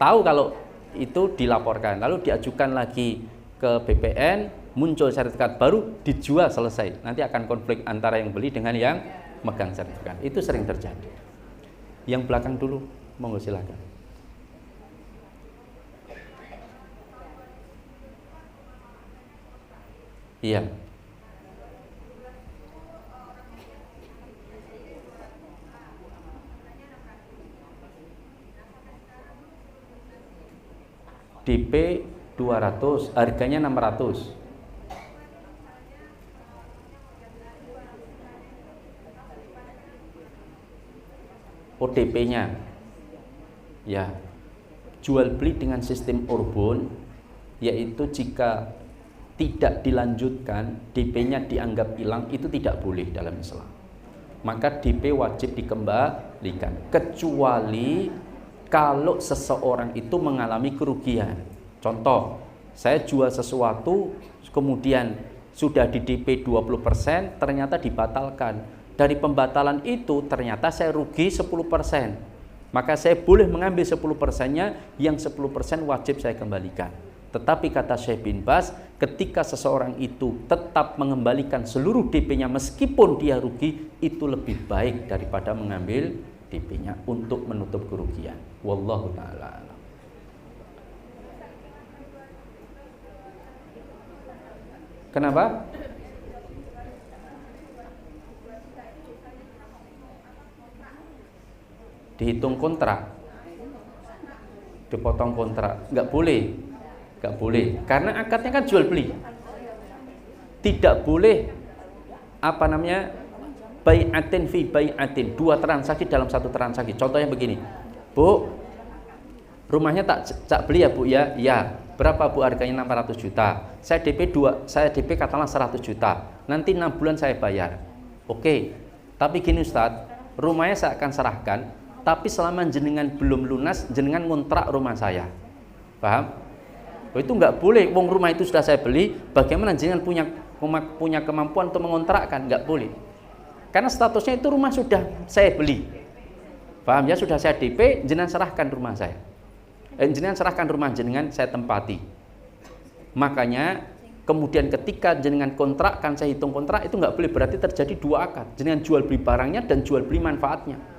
tahu kalau itu dilaporkan, lalu diajukan lagi ke BPN, muncul sertifikat baru, dijual, selesai. Nanti akan konflik antara yang beli dengan yang megang sertifikat. Itu sering terjadi. Yang belakang dulu, monggo silakan. Iya. DP 200, harganya 600. ODP-nya. Ya. Jual beli dengan sistem Orbon, yaitu jika tidak dilanjutkan, DP-nya dianggap hilang, itu tidak boleh dalam Islam. Maka DP wajib dikembalikan, kecuali kalau seseorang itu mengalami kerugian. Contoh, saya jual sesuatu, kemudian sudah di DP 20%, ternyata dibatalkan. Dari pembatalan itu ternyata saya rugi 10%. Maka saya boleh mengambil 10%-nya, yang 10% wajib saya kembalikan. Tetapi kata Syekh bin Baz, ketika seseorang itu tetap mengembalikan seluruh DP-nya meskipun dia rugi, itu lebih baik daripada mengambil DP-nya untuk menutup kerugian. Wallahu ta'ala a'lam. Kenapa? Dihitung kontrak, dipotong kontrak, nggak boleh, karena akadnya kan jual beli, tidak boleh bai'atin fi bai'atin, dua transaksi dalam satu transaksi. Contohnya begini, Bu, rumahnya tak beli ya Bu ya, ya, berapa Bu harganya? 600 juta, saya DP katakanlah 100 juta, nanti 6 bulan saya bayar. Oke, tapi gini Ustadz, rumahnya saya akan serahkan, tapi selama jenengan belum lunas, jenengan ngontrak rumah saya. Paham? Itu nggak boleh. Wong rumah itu sudah saya beli, bagaimana jenengan punya kemampuan untuk mengontrakkan? Nggak boleh. Karena statusnya itu rumah sudah saya beli. Paham ya? Sudah saya DP, jenengan serahkan rumah saya. Jenengan serahkan rumah jenengan, saya tempati. Makanya kemudian ketika jenengan kontrakkan, saya hitung kontrak, itu nggak boleh, berarti terjadi dua akad. Jenengan jual beli barangnya dan jual beli manfaatnya.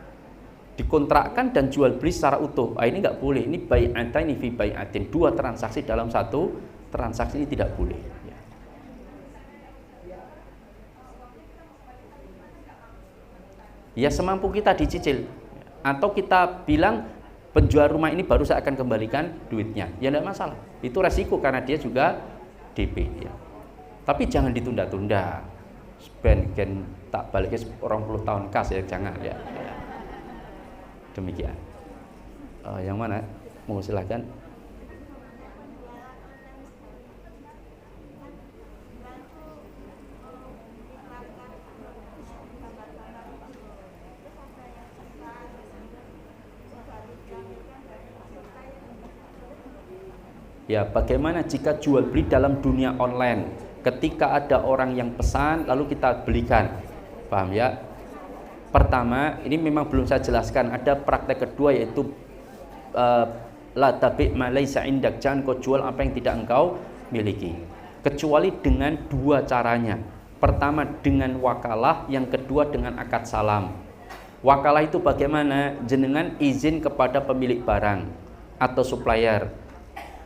Dikontrakkan dan jual beli secara utuh. Ini nggak boleh. Ini bai'ataini fi bai'atin. Dua transaksi dalam satu transaksi, ini tidak boleh. Ya semampu kita dicicil. Atau kita bilang penjual rumah ini baru saya akan kembalikan duitnya. Ya tidak masalah. Itu resiko karena dia juga DP ya. Tapi jangan ditunda-tunda. Ben tak baliknya 20 tahun kas ya, jangan ya. Demikian. Yang mana? Mau silakan. Ya, bagaimana jika jual beli dalam dunia online? Ketika ada orang yang pesan lalu kita belikan. Paham ya? Pertama, ini memang belum saya jelaskan. Ada praktek kedua yaitu la tabi' ma laisa indak. Jangan kau jual apa yang tidak engkau miliki. Kecuali dengan dua caranya. Pertama dengan wakalah, yang kedua dengan akad salam. Wakalah itu bagaimana? Jenengan izin kepada pemilik barang atau supplier.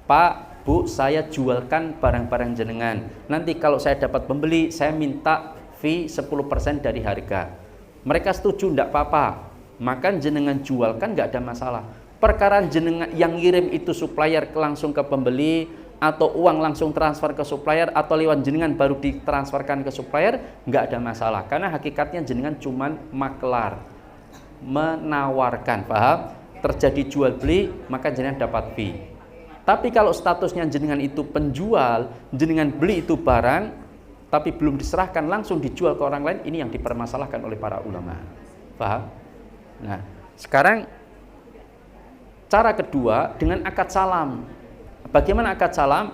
Pak, Bu, saya jualkan barang-barang jenengan. Nanti kalau saya dapat pembeli, saya minta fee 10% dari harga. Mereka setuju, enggak apa-apa. Maka jenengan jualkan, enggak ada masalah. Perkara jenengan yang ngirim itu supplier langsung ke pembeli, atau uang langsung transfer ke supplier, atau lewat jenengan baru ditransferkan ke supplier, enggak ada masalah. Karena hakikatnya jenengan cuman maklar, menawarkan. Paham? Terjadi jual beli, maka jenengan dapat fee. Tapi kalau statusnya jenengan itu penjual, jenengan beli itu barang, tapi belum diserahkan, langsung dijual ke orang lain, ini yang dipermasalahkan oleh para ulama. Paham? Nah, sekarang cara kedua dengan akad salam. Bagaimana akad salam?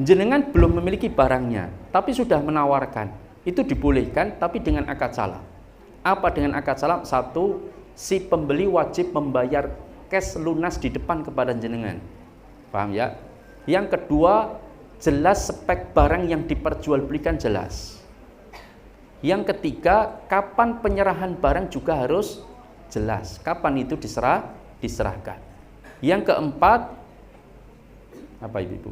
Jenengan belum memiliki barangnya, tapi sudah menawarkan. Itu dibolehkan, tapi dengan akad salam. Apa dengan akad salam? Satu, si pembeli wajib membayar cash lunas di depan kepada jenengan. Paham ya? Yang kedua, jelas spek barang yang diperjualbelikan jelas. Yang ketiga, kapan penyerahan barang juga harus jelas. Kapan itu diserahkan. Yang keempat, apa Ibu?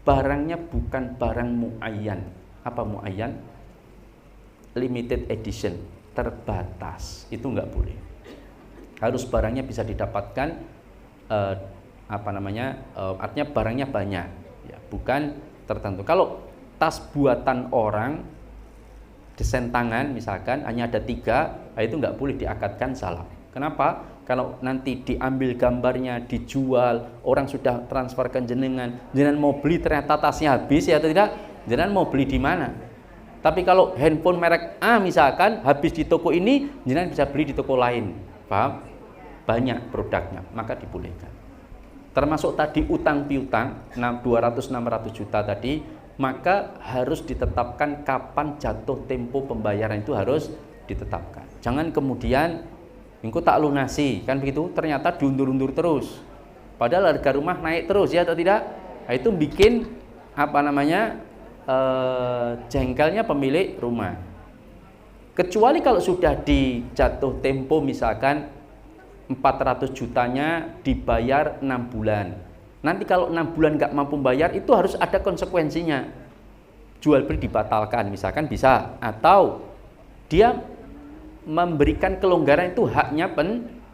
Barangnya bukan barang muayyan. Apa muayyan? Limited edition, terbatas. Itu nggak boleh. Harus barangnya bisa didapatkan artinya barangnya banyak ya, bukan tertentu. Kalau tas buatan orang, desain tangan misalkan hanya ada 3, itu nggak boleh diakadkan salam. Kenapa? Kalau nanti diambil gambarnya, dijual, orang sudah transferkan jenengan mau beli ternyata tasnya habis ya atau tidak, jenengan mau beli di mana? Tapi kalau handphone merek A misalkan habis di toko ini, jenengan bisa beli di toko lain. Paham? Banyak produknya, maka dibolehkan. Termasuk tadi utang piutang 200-600 juta tadi, maka harus ditetapkan kapan jatuh tempo pembayaran, itu harus ditetapkan. Jangan kemudian engko tak lunasi kan begitu, ternyata diundur-undur terus. Padahal harga rumah naik terus ya atau tidak? Nah, itu bikin jengkelnya pemilik rumah. Kecuali kalau sudah dijatuh tempo misalkan 400 jutanya dibayar 6 bulan. Nanti kalau 6 bulan nggak mampu bayar, itu harus ada konsekuensinya. Jual beli dibatalkan misalkan bisa, atau dia memberikan kelonggaran, itu haknya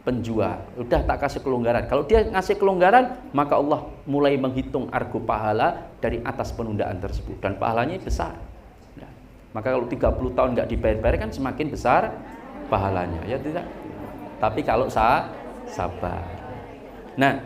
penjual. Udah tak kasih kelonggaran. Kalau dia ngasih kelonggaran, maka Allah mulai menghitung argo pahala dari atas penundaan tersebut, dan pahalanya besar. Nah, maka kalau 30 tahun nggak dibayar-bayar kan semakin besar pahalanya, ya tidak? Tapi kalau sabar. Nah,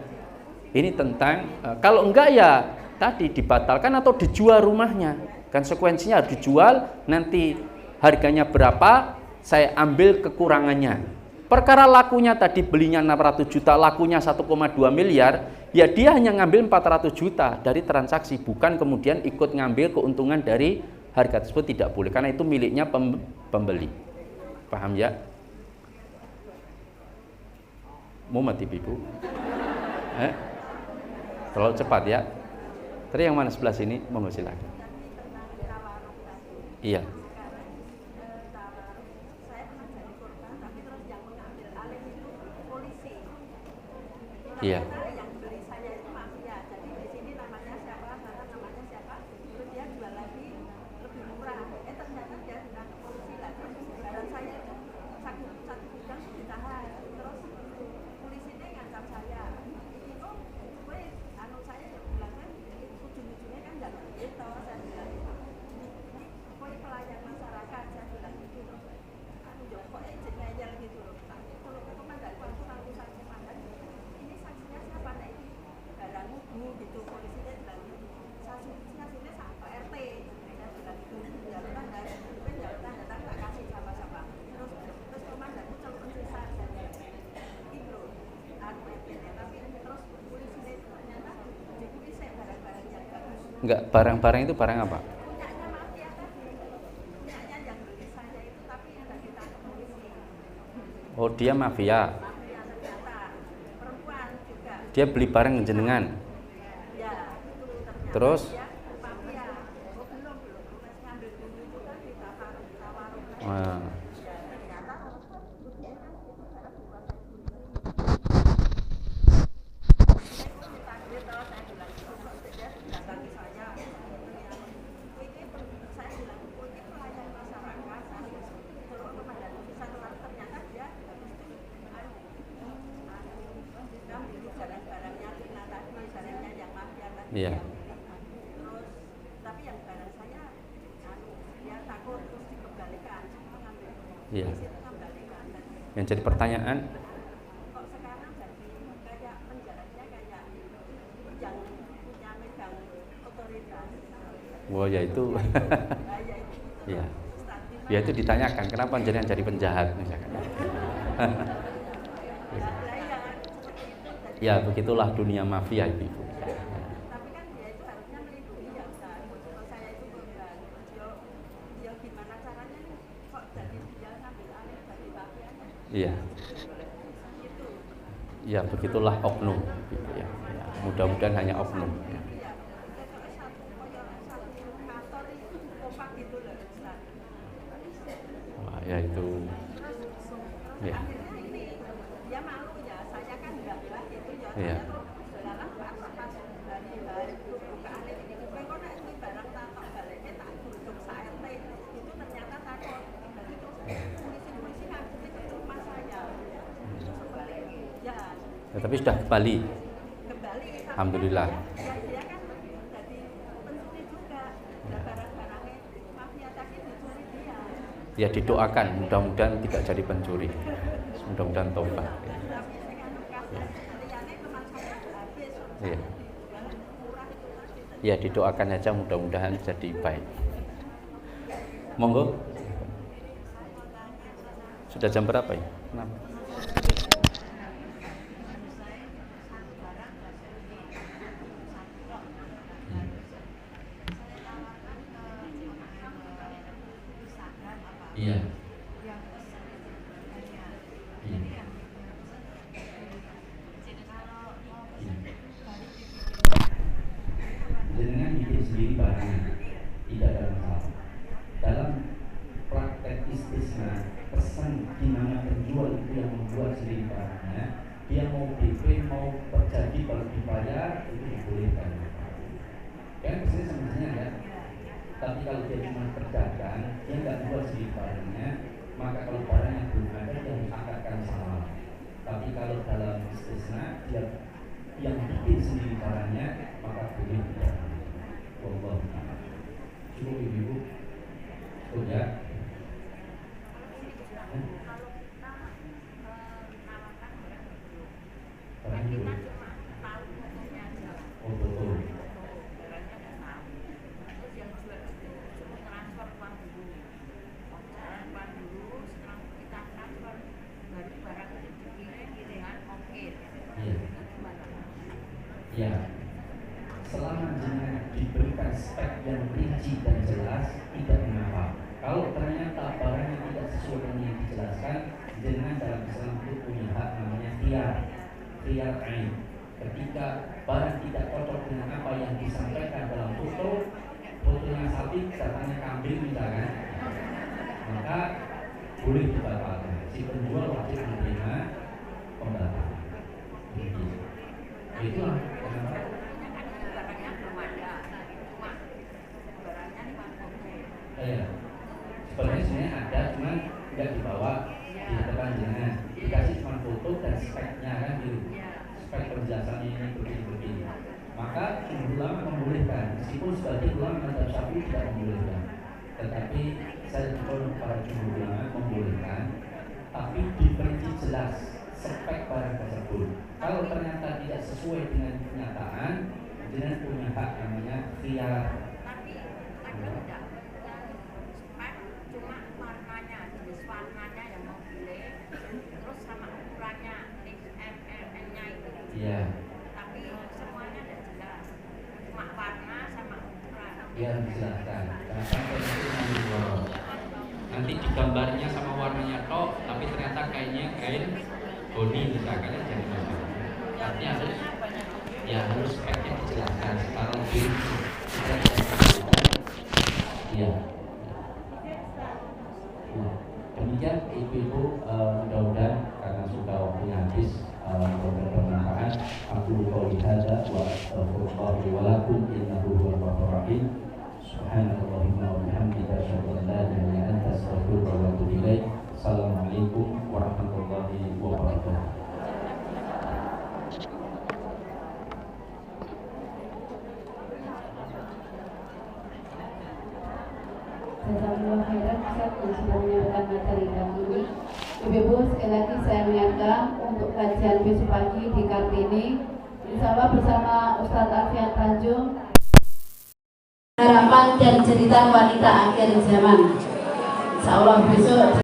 ini tentang kalau enggak ya tadi dibatalkan atau dijual rumahnya. Konsekuensinya harus dijual, nanti harganya berapa, saya ambil kekurangannya. Perkara lakunya tadi belinya 600 juta, lakunya 1,2 miliar, ya dia hanya ngambil 400 juta dari transaksi, bukan kemudian ikut ngambil keuntungan dari harga tersebut, tidak boleh, karena itu miliknya pembeli. Paham ya? Mau mati ibu? Terlalu cepat ya. Tadi yang mana sebelah sini? Monggo silakan. Iya. Iya. Yang beli saya itu mafia, jadi di sini namanya siapa, sana namanya siapa, terus dia jual lagi lebih murah. Ternyata dia bilang ke polisi lah, terus barang saya itu satu gudang ditahan, terus polisi ini ngancam saya. Itu gue saya yang bilangnya ujung-ujungnya kan nggak begitu, saya bilang ini gue pelayan masyarakat, saya bilang gitu. Terus pokoknya ngeyel gitu loh. Tapi kalau komandan waktu lalu saya komandan, ini saksinya siapa nih? Barangmu gitu, polisinya bilang gitu. Saksinya Pak RT, saya bilang gitu. Ya udah, datang tak kasih sama-sama. Terus komandanku celupin sisa, saya bilang gitu loh. Tapi terus polisinya itu ternyata dikuisi barang-barang yang bagus. Enggak, barang-barang itu barang apa? Punyanya mafia tadi, punyanya yang beli saya itu, tapi yang tadi ditangkap polisi. Oh, dia mafia. Mafia ternyata perempuan juga. Dia beli barang jenengan. Ya, itu ternyata Terus? dia mafia. Oh, belum masih ngambil dulu itu kan di tawarung. Wah. Ternyata dia kan itu barang bukan saya beli. Dia tahu saya bilang itu, dia datangi saya. Ini saya bilang ini pelayan masyarakat. Kalau komandan bisa keluar, ternyata dia ngambil barang-barangnya Lina tadi, barangnya yang mafia tadi. Iya. Terus tapi yang barang saya dia takut terus dikembalikan, mengambil. Iya. Di situ kembalikan. Yang jadi pertanyaan, Kok sekarang jadi kayak penjaranya kayak yang punya megang otoritas. wah ya itu, Nah, ya itu ya, Ustaz, ya itu ditanyakan kenapa jenengan jadi penjahat misalkan. lah ya kan seperti itu. Jadi, Ya begitulah dunia mafia ibu. tapi kan dia itu harusnya melindungi ya Ustaz. Kalau saya itu korban, yo gimana caranya nih kok jadi dia ngambil alih dari mafianya? Iya. Gitu. Ya begitulah oknum. Gitu, ya. Ya, mudah-mudahan hanya oknum. Ya. Iya, satu kantor itu kompak gitu loh Ustaz. Wah ya itu. Ya. Akhirnya ini dia malu ya, saya kan enggak bilang gitu ya. Iya. Saya tuh pas dari bukaan ini, gue kok nek ini barang tak baliknya tak duduk SART itu ternyata takut. Jadi terus polisi ngangkut itu ke rumah saya. Sebaliknya, ya. Ya, tapi sudah kembali. Kembali. Alhamdulillah. Dia kan jadi pencuri juga. Dan barang-barangnya mafia tadi dicuri dia. Ya didoakan mudah-mudahan tidak jadi pencuri. Mudah-mudahan tobat. Ya. Ya didoakan aja mudah-mudahan jadi baik. Monggo. Sudah jam berapa ya? 6. Iya. Jenengan bikin sendiri barangnya, tidak ada masalah. Dalam praktek istisna, pesan di mana penjual itu yang membuat sendiri barangnya, dia mau DP mau terjadi kalau dibayar itu dibolehkan. Kan pesannya sama-sama ya. Tapi kalau dia cuma pedagang, dia nggak buat sendiri barangnya, maka kalau barangnya belum ada dia mengangkatkan salah. Tapi kalau dalam istisna dia yang bikin sendiri barangnya, maka boleh tidak. Wallahu a'lam. Cukup ibu. Cukup ya. Barang dulu. Oh betul. Transfer uang dulu, setelah kita transfer baru barang Kalau ternyata barangnya tidak sesuai dengan yang dijelaskan, dengan dalam Islam itu punya hak namanya khiyar ain. Ketika barang tidak cocok dengan apa yang disampaikan dalam fotonya sapi, datanya kambing misalkan, maka boleh dibatalkan. Si penjual wajib menerima pembatalan. Itulah kenapa. Sebenarnya ada, cuman tidak dibawa di depan jenengan. Dikasih cuma foto dan speknya kan gitu. Spek penjelasannya ini begini. Maka ulama membolehkan, meskipun sebagai ulama mazhab Syafi'i tidak membolehkan. Tetapi saya pun para ulama membolehkan, tapi diperinci jelas spek barang tersebut. Kalau ternyata tidak sesuai dengan kenyataan, dengan punya hak namanya khiyar. Tapi enggak. Spek cuma warnanya, jenis warnanya yang mau pilih, terus sama ukurannya, XL-nya itu. Iya. Tapi semuanya tidak jelas. Cuma warna sama ukuran. Iya, dijelaskan. Nanti di gambarnya sama warnanya tok, tapi ternyata kainnya kain bodi misalkan ya, jadi masalah. Artinya harus speknya dijelaskan secara lebih. Iya. Nah, demikian ibu-ibu, mudah-mudahan karena sudah waktunya habis, mudah-mudahan bermanfaat. Aku qouli hadza wa astaghfirullah li wa lakum innahu huwal ghafurur rahim. Subhanallahumma wa bihamdika asyhadu an la ilaha illa anta astaghfiruka wa atubu ilaik. Assalamualaikum warahmatullahi wabarakatuh. Jazakallahu khairan Ustaz yang sudah menyampaikan materi kami ini. Ibu-ibu, sekali lagi saya mengingatkan untuk kajian besok pagi di Kartini, insya Allah bersama Ustaz Alfian Tanjung, harapan dan cerita wanita akhir zaman. Insya Allah besok